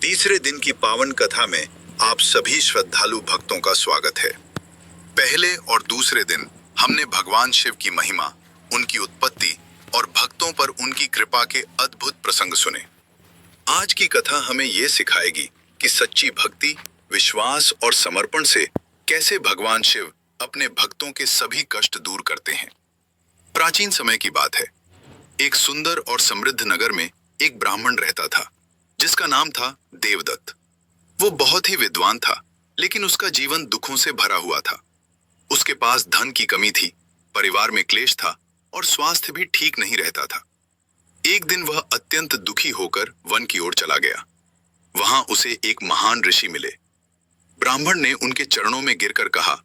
तीसरे दिन की पावन कथा में आप सभी श्रद्धालु भक्तों का स्वागत है। पहले और दूसरे दिन हमने भगवान शिव की महिमा, उनकी उत्पत्ति और भक्तों पर उनकी कृपा के अद्भुत प्रसंग सुने। आज की कथा हमें ये सिखाएगी कि सच्ची भक्ति, विश्वास और समर्पण से कैसे भगवान शिव अपने भक्तों के सभी कष्ट दूर करते हैं। प्राचीन समय की बात है। एक सुंदर और समृद्ध नगर में एक ब्राह्मण रहता था जिसका नाम था देवदत्त। वो बहुत ही विद्वान था, लेकिन उसका जीवन दुखों से भरा हुआ था। उसके पास धन की कमी थी, परिवार में क्लेश था और स्वास्थ्य भी ठीक नहीं रहता था। एक दिन वह अत्यंत दुखी होकर वन की ओर चला गया। वहां उसे एक महान ऋषि मिले। ब्राह्मण ने उनके चरणों में गिरकर कहा,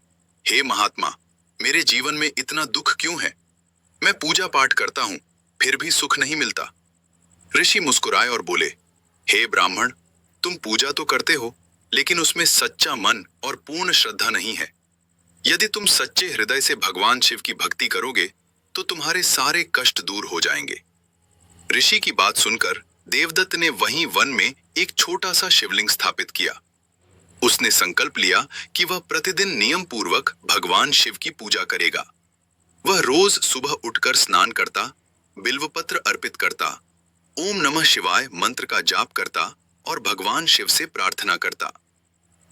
हे महात्मा, मेरे जीवन में इतना दुख क्यों है? मैं पूजा पाठ करता हूं, फिर भी सुख नहीं मिलता। ऋषि मुस्कुराए और बोले, हे ब्राह्मण, तुम पूजा तो करते हो, लेकिन उसमें सच्चा मन और पूर्ण श्रद्धा नहीं है। यदि तुम सच्चे हृदय से भगवान शिव की भक्ति करोगे तो तुम्हारे सारे कष्ट दूर हो जाएंगे। ऋषि की बात सुनकर देवदत्त ने वहीं वन में एक छोटा सा शिवलिंग स्थापित किया। उसने संकल्प लिया कि वह प्रतिदिन नियम पूर्वक भगवान शिव की पूजा करेगा। वह रोज सुबह उठकर स्नान करता, बिल्वपत्र अर्पित करता, ओम नमः शिवाय मंत्र का जाप करता और भगवान शिव से प्रार्थना करता।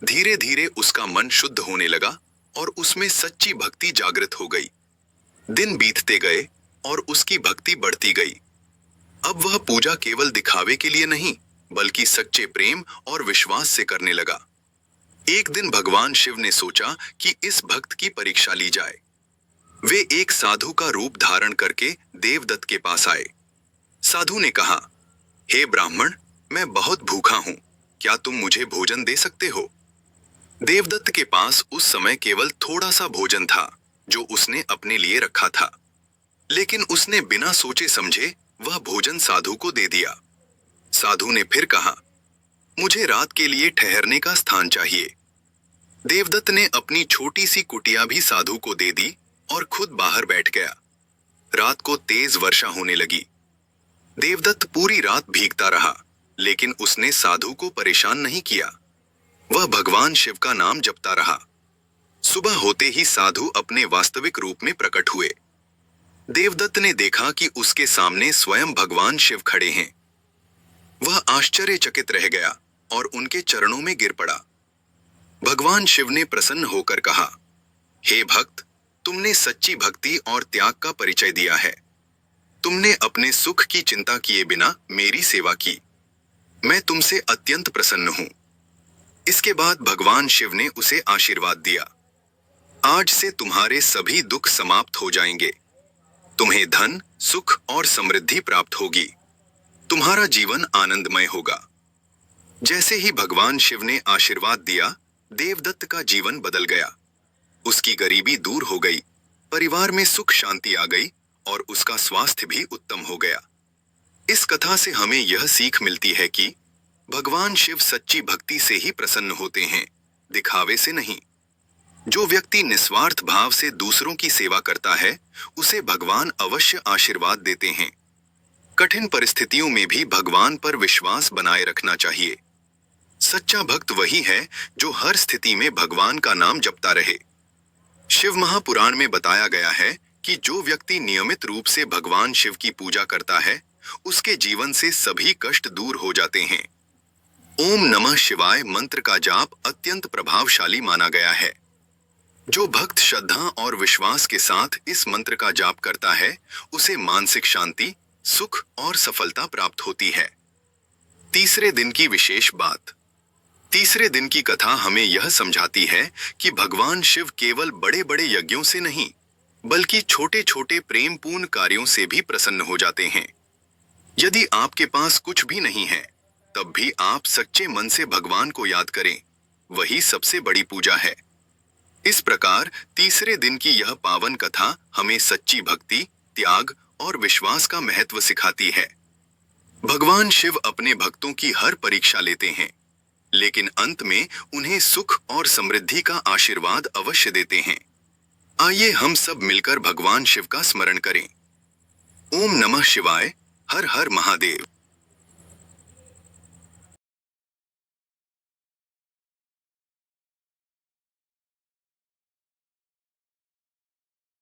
धीरे धीरे उसका मन शुद्ध होने लगा और उसमें सच्ची भक्ति जागृत हो गई। दिन बीतते गए और उसकी भक्ति बढ़ती गई। अब वह पूजा केवल दिखावे के लिए नहीं, बल्कि सच्चे प्रेम और विश्वास से करने लगा। एक दिन भगवान शिव ने सोचा कि इस भक्त की परीक्षा ली जाए। वे एक साधु का रूप धारण करके देवदत्त के पास आए। साधु ने कहा, हे ब्राह्मण, मैं बहुत भूखा हूं, क्या तुम मुझे भोजन दे सकते हो? देवदत्त के पास उस समय केवल थोड़ा सा भोजन था जो उसने अपने लिए रखा था, लेकिन उसने बिना सोचे समझे वह भोजन साधु को दे दिया। साधु ने फिर कहा, मुझे रात के लिए ठहरने का स्थान चाहिए। देवदत्त ने अपनी छोटी सी कुटिया भी साधु को दे दी और खुद बाहर बैठ गया। रात को तेज वर्षा होने लगी। देवदत्त पूरी रात भीगता रहा, लेकिन उसने साधु को परेशान नहीं किया। वह भगवान शिव का नाम जपता रहा। सुबह होते ही साधु अपने वास्तविक रूप में प्रकट हुए। देवदत्त ने देखा कि उसके सामने स्वयं भगवान शिव खड़े हैं। वह आश्चर्यचकित रह गया और उनके चरणों में गिर पड़ा। भगवान शिव ने प्रसन्न होकर कहा, हे भक्त, तुमने सच्ची भक्ति और त्याग का परिचय दिया है। तुमने अपने सुख की चिंता किए बिना मेरी सेवा की। मैं तुमसे अत्यंत प्रसन्न हूं। इसके बाद भगवान शिव ने उसे आशीर्वाद दिया, आज से तुम्हारे सभी दुख समाप्त हो जाएंगे। तुम्हें धन, सुख और समृद्धि प्राप्त होगी। तुम्हारा जीवन आनंदमय होगा। जैसे ही भगवान शिव ने आशीर्वाद दिया, देवदत्त का जीवन बदल गया। उसकी गरीबी दूर हो गई, परिवार में सुख शांति आ गई और उसका स्वास्थ्य भी उत्तम हो गया। इस कथा से हमें यह सीख मिलती है कि भगवान शिव सच्ची भक्ति से ही प्रसन्न होते हैं, दिखावे से नहीं। जो व्यक्ति निस्वार्थ भाव से दूसरों की सेवा करता है, उसे भगवान अवश्य आशीर्वाद देते हैं। कठिन परिस्थितियों में भी भगवान पर विश्वास बनाए रखना चाहिए। सच्चा भक्त वही है जो हर स्थिति में भगवान का नाम जपता रहे। शिव महापुराण में बताया गया है कि जो व्यक्ति नियमित रूप से भगवान शिव की पूजा करता है, उसके जीवन से सभी कष्ट दूर हो जाते हैं। ओम नमः शिवाय मंत्र का जाप अत्यंत प्रभावशाली माना गया है। जो भक्त श्रद्धा और विश्वास के साथ इस मंत्र का जाप करता है, उसे मानसिक शांति, सुख और सफलता प्राप्त होती है। तीसरे दिन की विशेष बात। तीसरे दिन की कथा हमें यह समझाती है कि भगवान शिव केवल बड़े बड़े यज्ञों से नहीं, बल्कि छोटे छोटे प्रेमपूर्ण कार्यों से भी प्रसन्न हो जाते हैं। यदि आपके पास कुछ भी नहीं है, तब भी आप सच्चे मन से भगवान को याद करें, वही सबसे बड़ी पूजा है। इस प्रकार तीसरे दिन की यह पावन कथा हमें सच्ची भक्ति, त्याग और विश्वास का महत्व सिखाती है। भगवान शिव अपने भक्तों की हर परीक्षा लेते हैं, लेकिन अंत में उन्हें सुख और समृद्धि का आशीर्वाद अवश्य देते हैं। आइए हम सब मिलकर भगवान शिव का स्मरण करें। ओम नमः शिवाय। हर हर महादेव।